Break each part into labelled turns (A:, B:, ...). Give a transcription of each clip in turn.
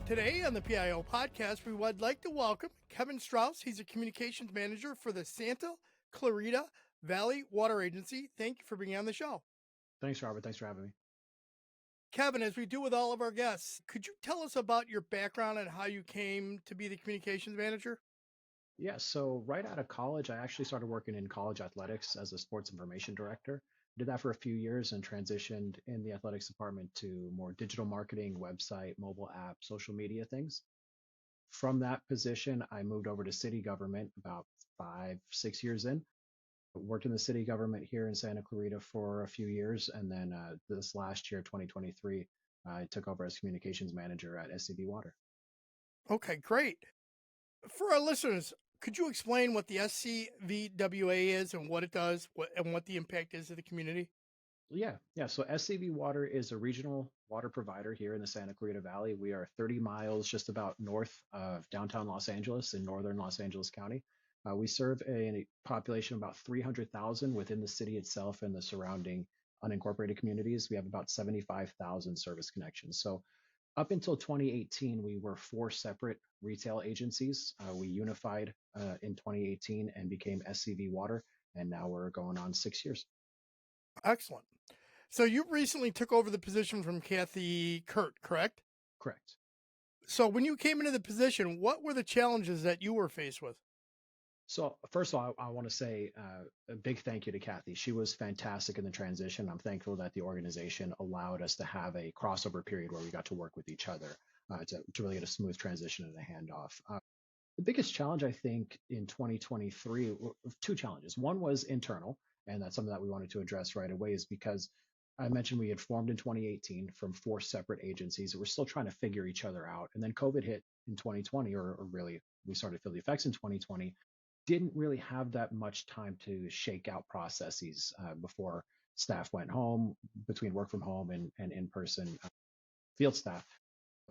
A: Today on the PIO podcast, we would like to welcome Kevin Strauss. He's a communications manager for the Santa Clarita Valley Water Agency. Thank you for being on the show.
B: Thanks, Robert. Thanks for having me.
A: Kevin, as we do with all of our guests, could you tell us about your background and how you came to be the communications manager?
B: Yeah, so right out of college, I actually started working in college athletics as a sports information director. Did that for a few years and transitioned in the athletics department to more digital marketing, website, mobile app, social media things. From that position, I moved over to city government about 5, 6 years in. Worked in the city government here in Santa Clarita for a few years, and then this last year, 2023, I took over as communications manager at SCV Water.
A: Okay, great. For our listeners, could you explain what the SCVWA is and what it does and what the impact is to the community?
B: Yeah. So SCV Water is a regional water provider here in the Santa Clarita Valley. We are 30 miles just about north of downtown Los Angeles in northern Los Angeles County. We serve a population of about 300,000 within the city itself and the surrounding unincorporated communities. We have about 75,000 service connections. So up until 2018, we were four separate retail agencies. We unified in 2018 and became SCV Water, and now we're going on 6 years.
A: Excellent. So you recently took over the position from Kathy Kurt, correct?
B: Correct.
A: So when you came into the position, what were the challenges that you were faced with?
B: So first of all, I want to say a big thank you to Kathy. She was fantastic in the transition. I'm thankful that the organization allowed us to have a crossover period where we got to work with each other to really get a smooth transition and a handoff. The biggest challenge, I think, in 2023, two challenges. One was internal, and that's something that we wanted to address right away, is because I mentioned we had formed in 2018 from four separate agencies. We're still trying to figure each other out. And then COVID hit in 2020, or really we started to feel the effects in 2020. Didn't really have that much time to shake out processes before staff went home, between work from home and in-person field staff.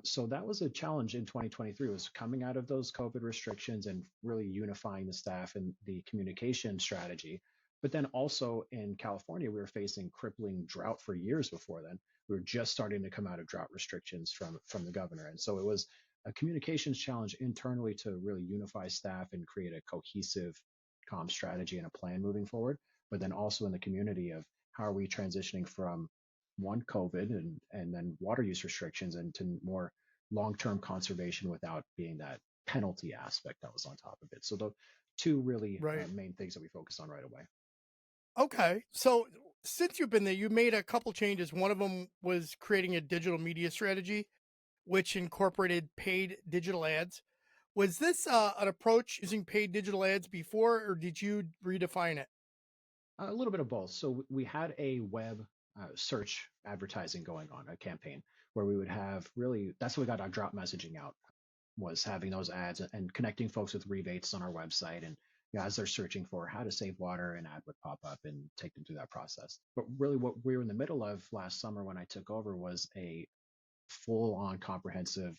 B: So that was a challenge in 2023, was coming out of those COVID restrictions and really unifying the staff and the communication strategy. But then also in California, we were facing crippling drought for years before then. We were just starting to come out of drought restrictions from the governor. And so it was a communications challenge internally to really unify staff and create a cohesive comm strategy and a plan moving forward. But then also in the community of how are we transitioning from one COVID and then water use restrictions into more long-term conservation without being that penalty aspect that was on top of it. So the two really
A: Right.
B: main things that we focused on right away.
A: Okay. So since you've been there, you made a couple changes. One of them was creating a digital media strategy, which incorporated paid digital ads. Was this an approach using paid digital ads before, or did you redefine it?
B: A little bit of both. So we had a web search advertising going on, a campaign where we would have really, that's how we got our drought messaging out, was having those ads and connecting folks with rebates on our website. And as they're searching for how to save water, an ad would pop up and take them through that process. But really what we were in the middle of last summer when I took over was a full on comprehensive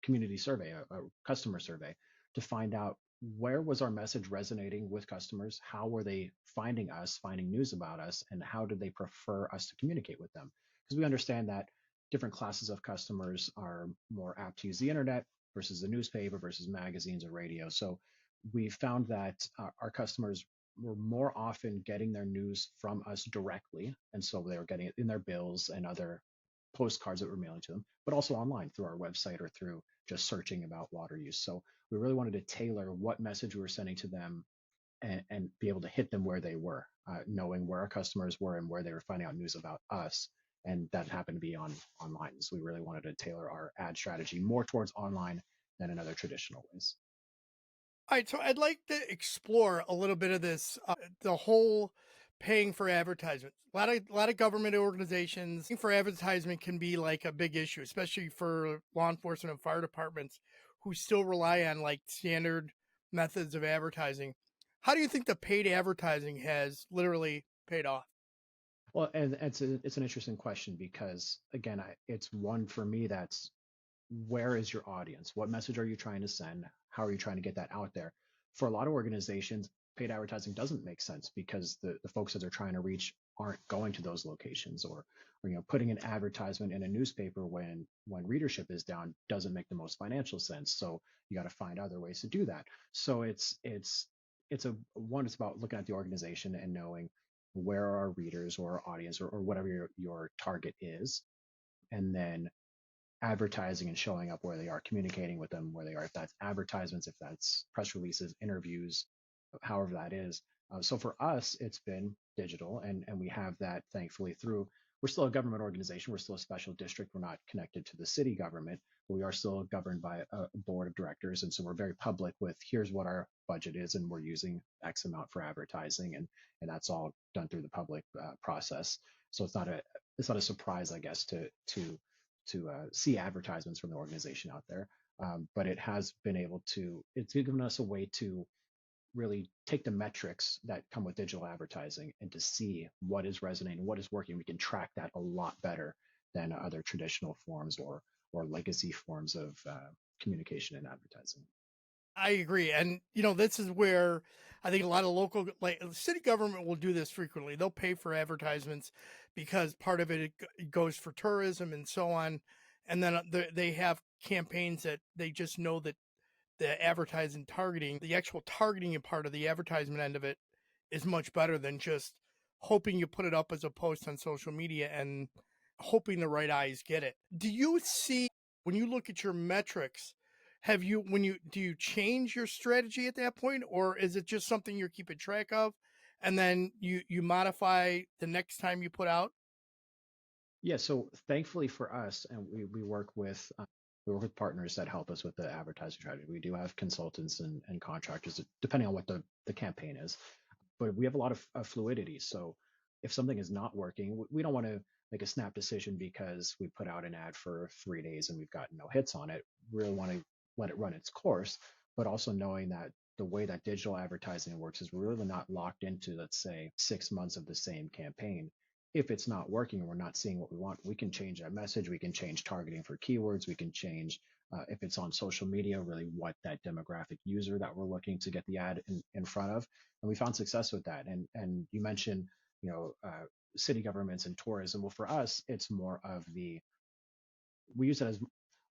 B: community survey, a customer survey to find out where was our message resonating with customers, how were they finding us, finding news about us, and how did they prefer us to communicate with them? Because we understand that different classes of customers are more apt to use the internet versus the newspaper versus magazines or radio. So we found that our customers were more often getting their news from us directly. And so they were getting it in their bills and other postcards that we're mailing to them, but also online through our website or through just searching about water use. So we really wanted to tailor what message we were sending to them and be able to hit them where they were, knowing where our customers were and where they were finding out news about us. And that happened to be online. So we really wanted to tailor our ad strategy more towards online than in other traditional ways.
A: All right, so I'd like to explore a little bit of this, the whole paying for advertisement. A lot of government organizations paying for advertisement can be like a big issue, especially for law enforcement and fire departments who still rely on like standard methods of advertising. How do you think the paid advertising has literally paid off?
B: Well, and it's an interesting question because again, it's one for me that's where is your audience? What message are you trying to send? How are you trying to get that out there? For a lot of organizations, paid advertising doesn't make sense because the folks that they're trying to reach aren't going to those locations, or putting an advertisement in a newspaper when readership is down doesn't make the most financial sense. So you got to find other ways to do that. So it's about looking at the organization and knowing where our readers or our audience, or whatever your target is, and then advertising and showing up where they are, communicating with them where they are, if that's advertisements, if that's press releases, interviews, however that is. So for us, it's been digital, and we have that thankfully through. We're still a government organization. We're still a special district. We're not connected to the city government, but we are still governed by a board of directors, and so we're very public with here's what our budget is, and we're using X amount for advertising, and that's all done through the public process. So it's not a surprise, I guess, to see advertisements from the organization out there. But it's given us a way to really take the metrics that come with digital advertising and to see what is resonating, what is working. We can track that a lot better than other traditional forms or legacy forms of communication and advertising.
A: I agree. And, this is where I think a lot of local, like city government will do this frequently. They'll pay for advertisements because part of it goes for tourism and so on. And then they have campaigns that they just know that the advertising targeting, the actual targeting part of the advertisement end of it is much better than just hoping you put it up as a post on social media and hoping the right eyes get it. Do you see, when you look at your metrics, do you change your strategy at that point, or is it just something you're keeping track of and then you modify the next time you put out?
B: Yeah, so thankfully for us, and we work with partners that help us with the advertising strategy. We do have consultants and contractors, depending on what the campaign is. But we have a lot of fluidity. So if something is not working, we don't want to make a snap decision because we put out an ad for 3 days and we've got no hits on it. We really want to let it run its course, but also knowing that the way that digital advertising works is we're really not locked into, let's say, 6 months of the same campaign. If it's not working and we're not seeing what we want, we can change that message. We can change targeting for keywords. We can change if it's on social media, really what that demographic user that we're looking to get the ad in front of. And we found success with that. And you mentioned, you know, uh, city governments and tourism. Well, for us, it's more of we use it as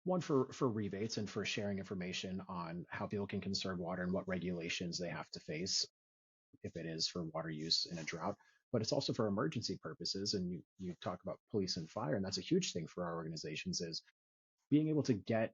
B: one for rebates and for sharing information on how people can conserve water and what regulations they have to face if it is for water use in a drought. But it's also for emergency purposes. And you talk about police and fire, and that's a huge thing for our organizations is being able to get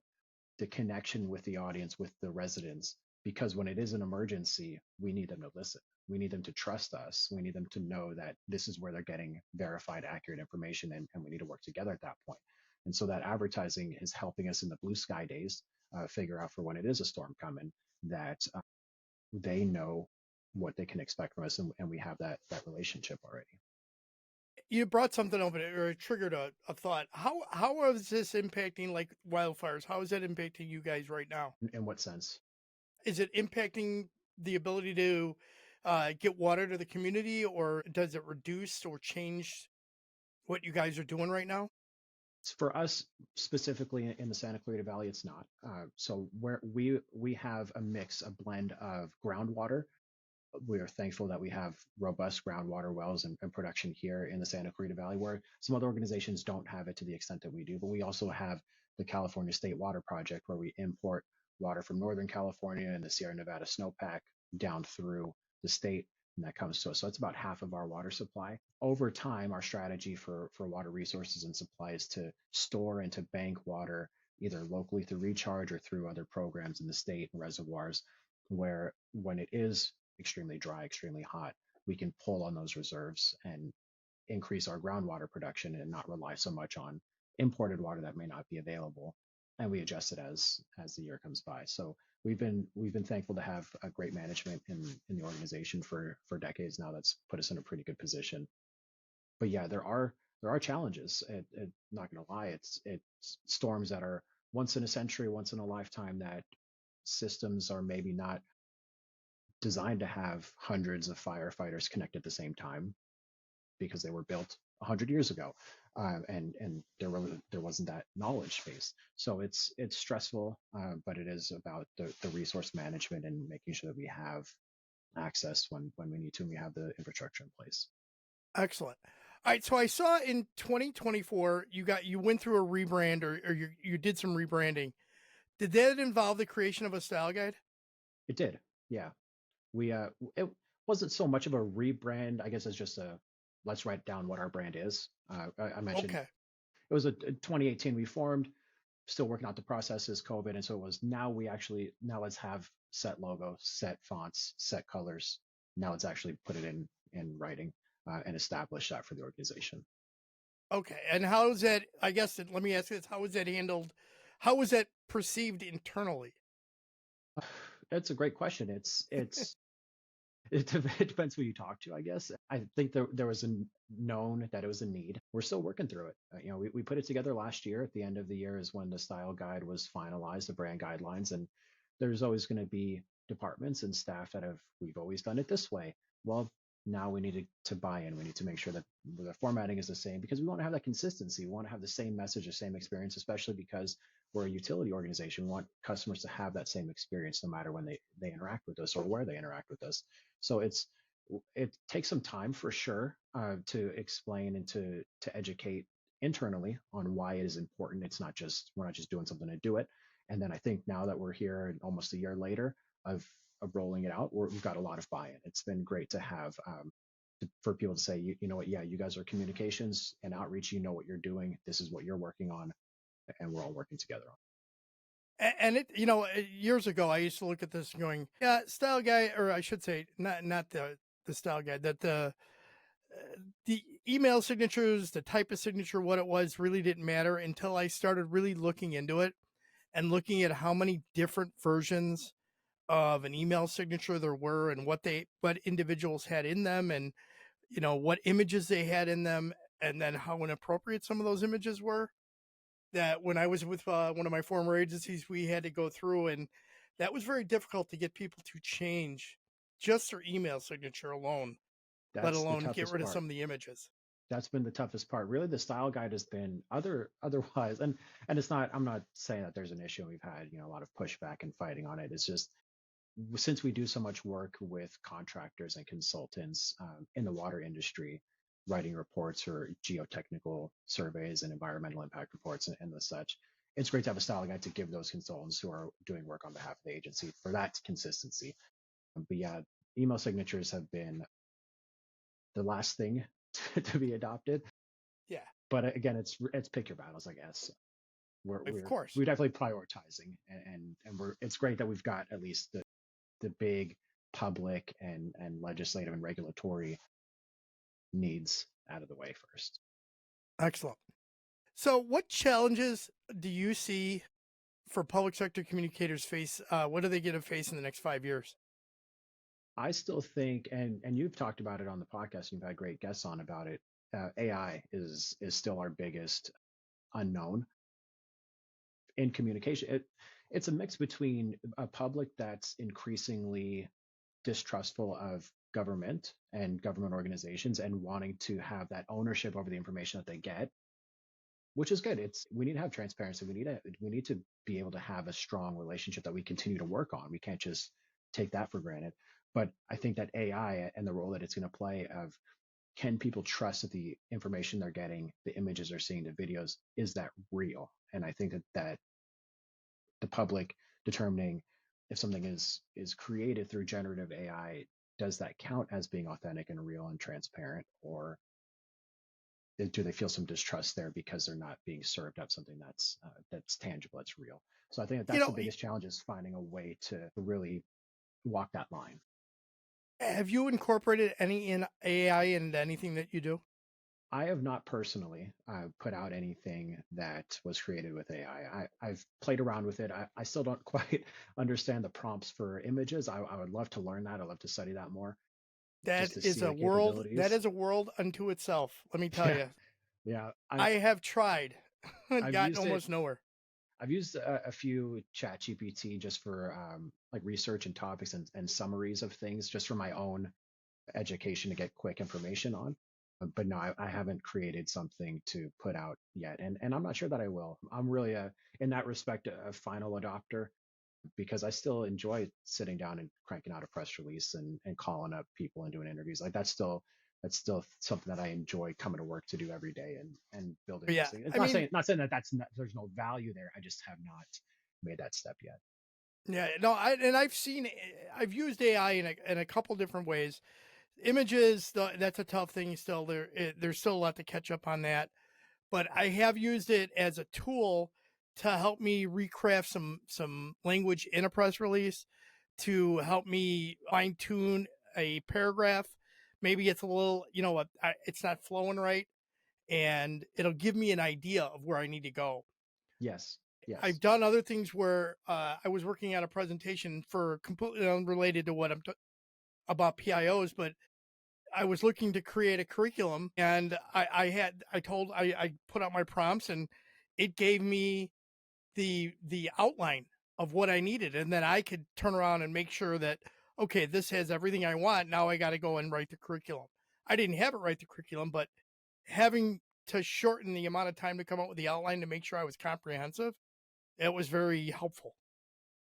B: the connection with the audience, with the residents, because when it is an emergency, we need them to listen. We need them to trust us. We need them to know that this is where they're getting verified, accurate information, and we need to work together at that point. And so that advertising is helping us in the blue sky days figure out for when it is a storm coming that they know what they can expect from us, and we have that relationship already.
A: You brought something up, or it triggered a thought. How is this impacting like wildfires? How is that impacting you guys right now?
B: In what sense?
A: Is it impacting the ability to get water to the community, or does it reduce or change what you guys are doing right now?
B: For us specifically in the Santa Clarita Valley, it's not. So where we have a mix, a blend of groundwater. We are thankful that we have robust groundwater wells and production here in the Santa Clarita Valley, where some other organizations don't have it to the extent that we do. But we also have the California State Water Project, where we import water from Northern California and the Sierra Nevada snowpack down through the state, and that comes to us. So that's about half of our water supply. Over time, our strategy for water resources and supply is to store and to bank water either locally through recharge or through other programs in the state and reservoirs, where when it is extremely dry, extremely hot, we can pull on those reserves and increase our groundwater production and not rely so much on imported water that may not be available. And we adjust it as the year comes by. So we've been thankful to have a great management in the organization for decades now. That's put us in a pretty good position. But yeah, there are challenges. Not going to lie, it's storms that are once in a century, once in a lifetime, that systems are maybe not designed to have hundreds of firefighters connect at the same time because they were built 100 years ago, and there wasn't that knowledge base. So it's stressful, but it is about the resource management and making sure that we have access when we need to, and we have the infrastructure in place.
A: Excellent. All right, so I saw in 2024 you went through a rebrand, or you did some rebranding. Did that involve the creation of a style guide?
B: It did, yeah. It wasn't so much of a rebrand, I guess. It's just a let's write down what our brand is. I mentioned
A: Okay.
B: it was a 2018 we formed, still working out the processes, COVID, and so it was now let's have set logo, set fonts, set colors. Now let's actually put it in writing and establish that for the organization.
A: Okay. And how is that, I guess let me ask you this, how was that handled? How was that perceived internally?
B: It's a great question. It depends who you talk to, I guess. I think there was a known that it was a need. We're still working through it. We put it together last year. At the end of the year is when the style guide was finalized, the brand guidelines, and there's always going to be departments and staff that we've always done it this way. Well, now we need to buy in. We need to make sure that the formatting is the same because we want to have that consistency. We want to have the same message, the same experience, especially because we're a utility organization. We want customers to have that same experience no matter when they interact with us or where they interact with us. So it takes some time for sure to explain and to educate internally on why it is important. We're not just doing something to do it. And then I think now that we're here almost a year later of rolling it out, we've got a lot of buy-in. It's been great to have for people to say, you know what, yeah, you guys are communications and outreach. You know what you're doing. This is what you're working on, and we're all working together on.
A: And years ago, I used to look at this going, yeah, style guide, or I should say, not the style guide, that the email signatures, the type of signature, what it was, really didn't matter until I started really looking into it and looking at how many different versions of an email signature there were, and what individuals had in them, and what images they had in them, and then how inappropriate some of those images were. That when I was with one of my former agencies, we had to go through, and that was very difficult to get people to change just their email signature alone, let
B: That's the
A: alone get
B: toughest
A: rid of
B: part.
A: some of the images.
B: That's been the toughest part. Really, the style guide has been otherwise, and it's not. I'm not saying that there's an issue. We've had a lot of pushback and fighting on it. It's just since we do so much work with contractors and consultants in the water industry, writing reports or geotechnical surveys and environmental impact reports and the such, it's great to have a style guide to give those consultants who are doing work on behalf of the agency for that consistency. But yeah, email signatures have been the last thing to be adopted.
A: Yeah,
B: But again, it's pick your battles, I guess. We're
A: of
B: we're
A: course.
B: we're definitely prioritizing, and it's great that we've got at least the big public and legislative and regulatory needs out of the way first.
A: Excellent. So, what challenges do you see for public sector communicators face? What are they going to face in the next 5 years?
B: I still think, and you've talked about it on the podcast, and you've had great guests on about it. AI is still our biggest unknown in communication. It's a mix between a public that's increasingly distrustful of government and government organizations and wanting to have that ownership over the information that they get, which is good. We need to have transparency. We need to be able to have a strong relationship that we continue to work on. We can't just take that for granted. But I think that AI and the role that it's going to play of can people trust that the information they're getting, the images they're seeing, the videos, is that real? And I think that the public determining if something is created through generative AI, does that count as being authentic and real and transparent, or do they feel some distrust there because they're not being served up something that's tangible, that's real? So I think
A: You
B: that's the
A: know,
B: biggest challenge is finding a way to really walk that line.
A: have you incorporated any in AI into anything that you do?
B: I have not personally put out anything that was created with AI. I've played around with it. I still don't quite understand the prompts for images. I would love to learn that. I'd love to study that more
A: That
B: just to
A: is
B: see
A: a
B: the
A: world. That
B: capabilities.
A: is a world unto itself. Let me tell
B: Yeah,
A: you.
B: yeah.
A: I have tried and
B: I've
A: gotten
B: used it.
A: almost nowhere.
B: I've used a few chat GPT just for like research and topics and summaries of things just for my own education to get quick information on. But no, I haven't created something to put out yet, and I'm not sure that I will. I'm really in that respect a final adopter. because I still enjoy sitting down and cranking out a press release and calling up people and doing interviews. Like that's still something that I enjoy coming to work to do every day and building those
A: Yeah,
B: things. It's
A: I mean,
B: not saying that that's not, there's no value there. I just have not made that step yet.
A: yeah, no, I've seen, I've used AI in a couple different ways. Images, that's a tough thing. Still, there's still a lot to catch up on that. But I have used it as a tool to help me recraft some language in a press release, to help me fine tune a paragraph. Maybe it's a little, it's not flowing right, and it'll give me an idea of where I need to go.
B: Yes.
A: I've
B: Yes.
A: done other things where I was working on a presentation for completely unrelated to what about PIOs, but I was looking to create a curriculum, and I put out my prompts, and it gave me the outline of what I needed, and then I could turn around and make sure that, okay, this has everything I want. Now I got to go and write the curriculum. I didn't have it write the curriculum, but having to shorten the amount of time to come up with the outline to make sure I was comprehensive, it was very helpful.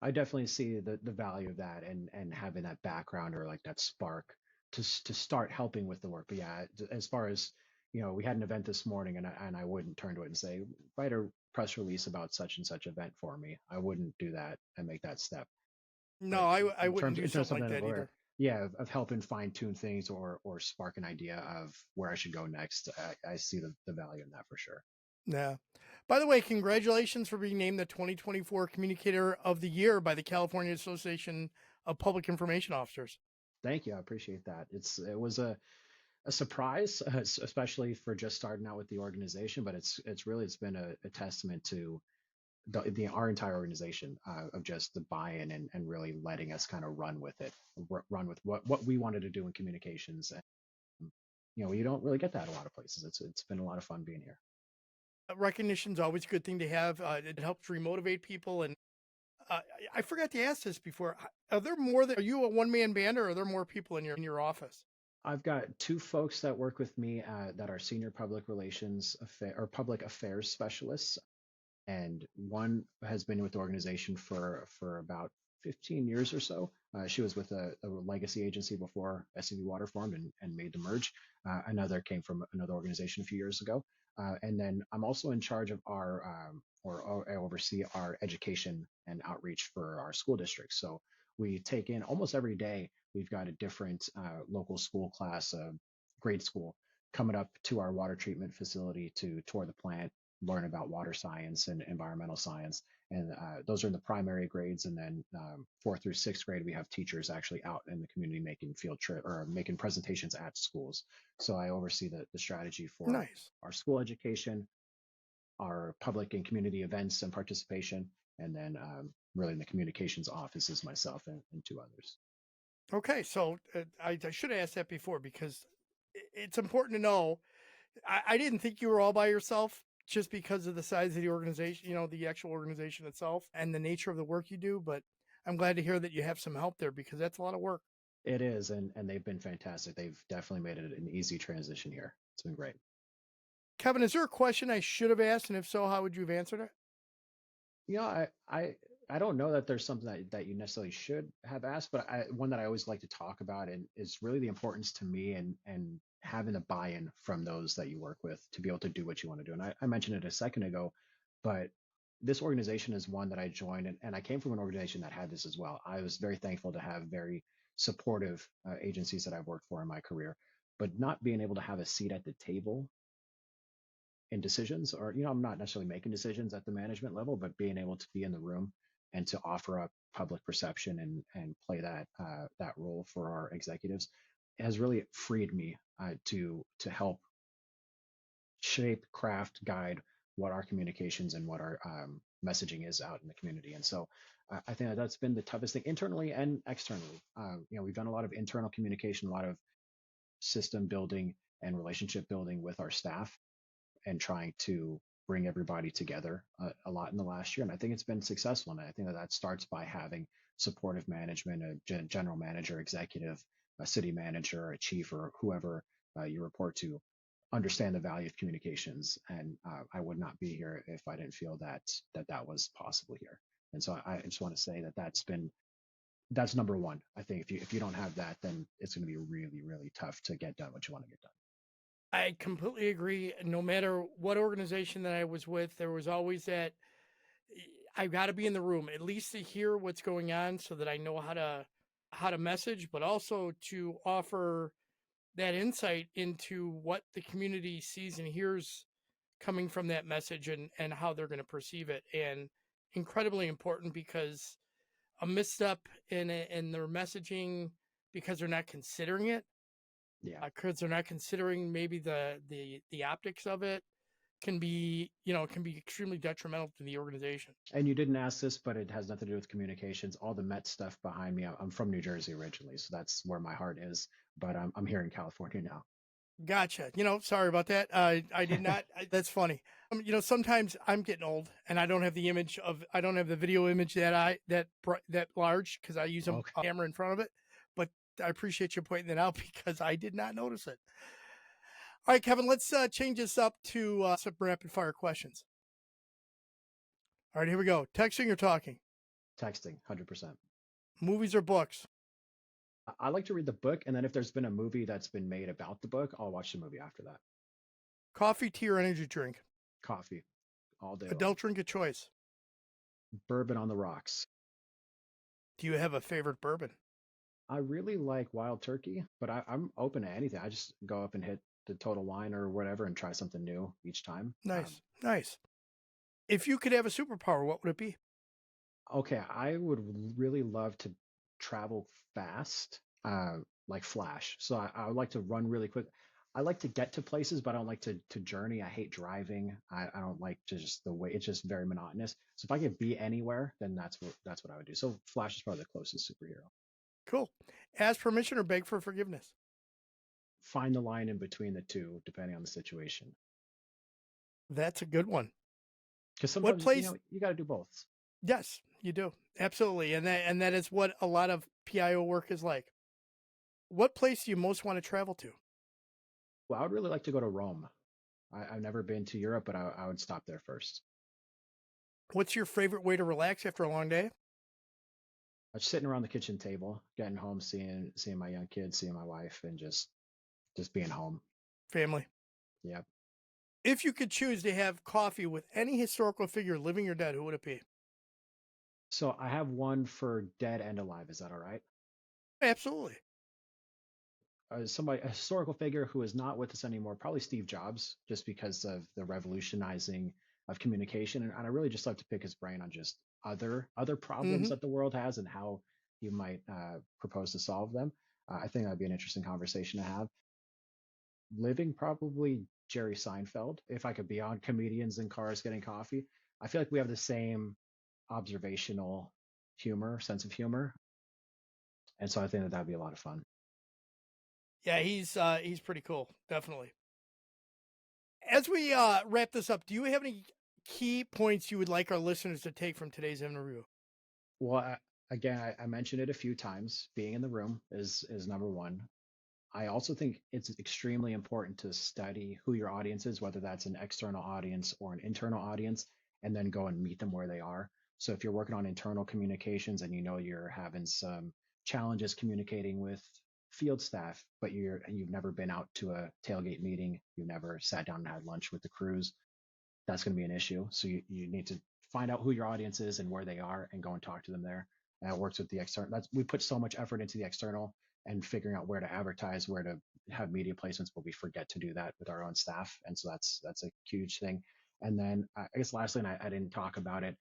B: I definitely see the value of that and having that background or like that spark to start helping with the work. But yeah, as far as we had an event this morning, and I wouldn't turn to it and say write a press release about such and such event for me. I wouldn't do that and make that step.
A: No,
B: But
A: I
B: in
A: wouldn't
B: terms
A: do
B: in terms
A: something
B: of
A: like
B: something
A: that
B: where
A: either.
B: yeah of helping fine tune things or spark an idea of where I should go next, I see the value in that for sure.
A: Yeah. By the way, congratulations for being named the 2024 Communicator of the Year by the California Association of Public Information Officers.
B: Thank you. I appreciate that. It was a surprise, especially for just starting out with the organization. But it's been a testament to our entire organization of just the buy-in and really letting us kind of run with it, run with what we wanted to do in communications. And you don't really get that a lot of places. It's been a lot of fun being here.
A: Recognition is always a good thing to have. It helps remotivate people. And I forgot to ask this before. Are there more than, are you a one man band, or are there more people in your office?
B: I've got two folks that work with me that are senior public relations or public affairs specialists, and one has been with the organization for about 15 years or so. She was with a legacy agency before SCVWA formed and made the merge. Another came from another organization a few years ago. And then I'm also in charge of or I oversee our education and outreach for our school districts. So we take in almost every day, we've got a different local school class, grade school, coming up to our water treatment facility to tour the plant, learn about water science and environmental science. And those are in the primary grades. And then fourth through sixth grade, we have teachers actually out in the community making field trip or making presentations at schools. So I oversee the strategy for
A: Nice.
B: our school education, our public and community events and participation, and then really in the communications office is myself and two others.
A: Okay. So I should have asked that before, because it's important to know. I didn't think you were all by yourself, just because of the size of the organization, the actual organization itself and the nature of the work you do. But I'm glad to hear that you have some help there, because that's a lot of work.
B: It is, and they've been fantastic. They've definitely made it an easy transition here. It's been great.
A: Kevin, is there a question I should have asked? And if so, how would you have answered it?
B: You know, I don't know that there's something that you necessarily should have asked, but one that I always like to talk about and is really the importance to me and having the buy-in from those that you work with to be able to do what you want to do. And I mentioned it a second ago, but this organization is one that I joined, and I came from an organization that had this as well. I was very thankful to have very supportive agencies that I've worked for in my career, but not being able to have a seat at the table in decisions, or I'm not necessarily making decisions at the management level, but being able to be in the room and to offer up public perception and play that role for our executives has really freed me to help shape, craft, guide what our communications and what our messaging is out in the community. And so I think that's been the toughest thing internally and externally. We've done a lot of internal communication, a lot of system building and relationship building with our staff and trying to bring everybody together a lot in the last year. And I think it's been successful. And I think that starts by having supportive management, a general manager, executive, a city manager, a chief, or whoever you report to understand the value of communications. And I would not be here if I didn't feel that was possible here. And so I just want to say that that's number one. I think if you don't have that, then it's going to be really, really tough to get done what you want to get done.
A: I completely agree. No matter what organization that I was with, there was always that I've got to be in the room at least to hear what's going on so that I know how to message, but also to offer that insight into what the community sees and hears coming from that message and how they're going to perceive it. And incredibly important because a misstep in their messaging because they're not considering it,
B: Yeah.
A: because they're not considering maybe the optics of it can be can be extremely detrimental to the organization.
B: And you didn't ask this, but it has nothing to do with communications. All the Met stuff behind me. I'm from New Jersey originally, so that's where my heart is. But I'm here in California now.
A: Gotcha. Sorry about that. I did not. That's funny. Sometimes I'm getting old, and I don't have I don't have the video image that large because I use a
B: Okay.
A: camera in front of it. But I appreciate you pointing that out because I did not notice it. All right, Kevin, let's change this up to some rapid fire questions. All right, here we go. Texting or talking?
B: Texting, 100%.
A: Movies or books?
B: I like to read the book, and then if there's been a movie that's been made about the book, I'll watch the movie after that.
A: Coffee, tea, or energy drink?
B: Coffee, all day long.
A: Adult drink of choice?
B: Bourbon on the rocks.
A: Do you have a favorite bourbon?
B: I really like Wild Turkey, but I'm open to anything. I just go up and hit the Total Wine or whatever and try something new each time.
A: Nice, nice. If you could have a superpower, what would it be?
B: Okay, I would really love to travel fast, like Flash. So I would like to run really quick. I like to get to places, but I don't like to journey. I hate driving. I don't like just the way it's just very monotonous. So if I could be anywhere, then that's what I would do. So Flash is probably the closest superhero.
A: Cool. Ask permission or beg for forgiveness?
B: Find the line in between the two, depending on the situation.
A: That's a good one.
B: Because
A: What
B: sometimes
A: place?
B: you got to do both.
A: Yes, you do. Absolutely. And that is what a lot of PIO work is like. What place do you most want to travel to?
B: Well, I would really like to go to Rome. I've never been to Europe, but I would stop there first.
A: What's your favorite way to relax after a long day?
B: Just sitting around the kitchen table, getting home, seeing my young kids, seeing my wife, and just being home.
A: Family.
B: Yep.
A: If you could choose to have coffee with any historical figure, living or dead, who would it be?
B: So I have one for dead and alive. Is that all right?
A: Absolutely.
B: A historical figure who is not with us anymore, probably Steve Jobs, just because of the revolutionizing of communication. And I really just like to pick his brain on just other problems
A: Hmm.
B: that the world has and how you might propose to solve them. I think that'd be an interesting conversation to have. Living, probably Jerry Seinfeld. If I could be on comedians in cars getting coffee, I feel like we have the same observational sense of humor, and so I think that that'd be a lot of fun.
A: Yeah, he's pretty cool. Definitely. As we wrap this up, do you have any key points you would like our listeners to take from today's interview?
B: Well, again, I mentioned it a few times. Being in the room is number one. I also think it's extremely important to study who your audience is, whether that's an external audience or an internal audience, and then go and meet them where they are. So if you're working on internal communications and you know you're having some challenges communicating with field staff, but you've never been out to a tailgate meeting, you've never sat down and had lunch with the crews, that's going to be an issue. So you need to find out who your audience is and where they are and go and talk to them there. And it works with the external. We put so much effort into the external and figuring out where to advertise, where to have media placements, but we forget to do that with our own staff. And so that's a huge thing. And then I guess lastly, and I didn't talk about it,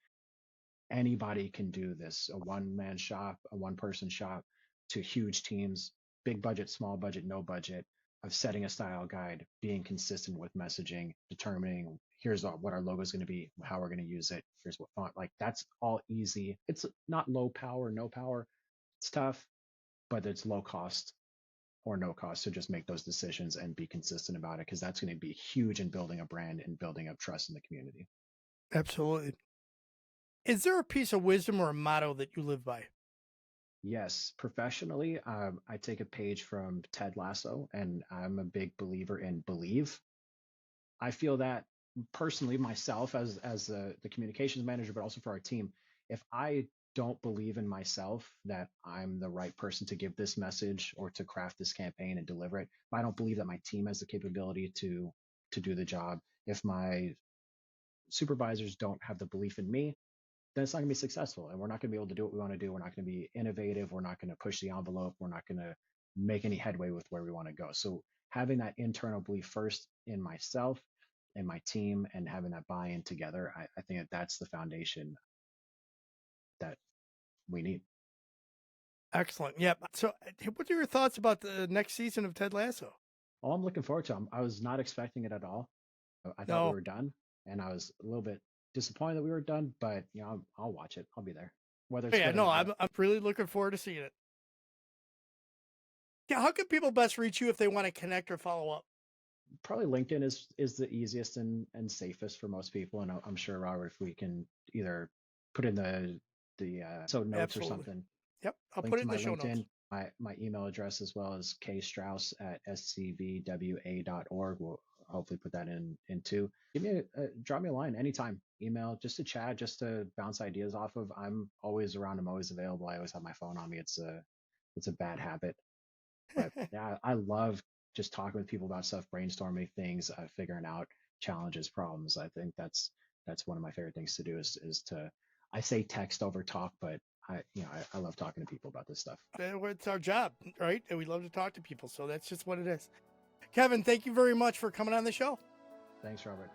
B: anybody can do this. A one-man shop, a one-person shop, to huge teams, big budget, small budget, no budget, of setting a style guide, being consistent with messaging, determining here's what our logo is going to be, how we're going to use it, here's what font. Like that's all easy. It's not low power, no power. It's tough, but it's low cost or no cost. So just make those decisions and be consistent about it, because that's going to be huge in building a brand and building up trust in the community.
A: Absolutely. Is there a piece of wisdom or a motto that you live by?
B: Yes, professionally, I take a page from Ted Lasso, and I'm a big believer in believe. I feel that personally myself as the communications manager, but also for our team, if I don't believe in myself that I'm the right person to give this message or to craft this campaign and deliver it, if I don't believe that my team has the capability to do the job, if my supervisors don't have the belief in me, then it's not going to be successful. And we're not going to be able to do what we want to do. We're not going to be innovative. We're not going to push the envelope. We're not going to make any headway with where we want to go. So having that internal belief first in myself and my team and having that buy-in together, I think that that's the foundation that we need.
A: Excellent. Yep. So, what are your thoughts about the next season of Ted Lasso?
B: All I'm looking forward to, I was not expecting it at all. I thought we
A: No.
B: were done, and I was a little bit disappointed that we were done. But I'll watch it. I'll be there, whether it's
A: Yeah.
B: good or
A: No.
B: not.
A: I'm really looking forward to seeing it. Yeah. How can people best reach you if they want to connect or follow up?
B: Probably LinkedIn is the easiest and safest for most people. And I'm sure, Robert, if we can either put in the so notes or
A: Absolutely.
B: something,
A: Yep. I'll
B: link
A: put
B: to
A: it in
B: my
A: the show notes.
B: LinkedIn, my email address, as well as kstrauss at scvwa.org. We'll hopefully put that in too. Drop me a line anytime, email, just to chat, just to bounce ideas off of. I'm always around. I'm always available. I always have my phone on me. It's a bad habit. But yeah, I love just talking with people about stuff, brainstorming things, figuring out challenges, problems. I think that's one of my favorite things to do is to, I say text over talk, but I love talking to people about this stuff.
A: It's our job, right? And we love to talk to people. So that's just what it is. Kevin, thank you very much for coming on the show.
B: Thanks, Robert.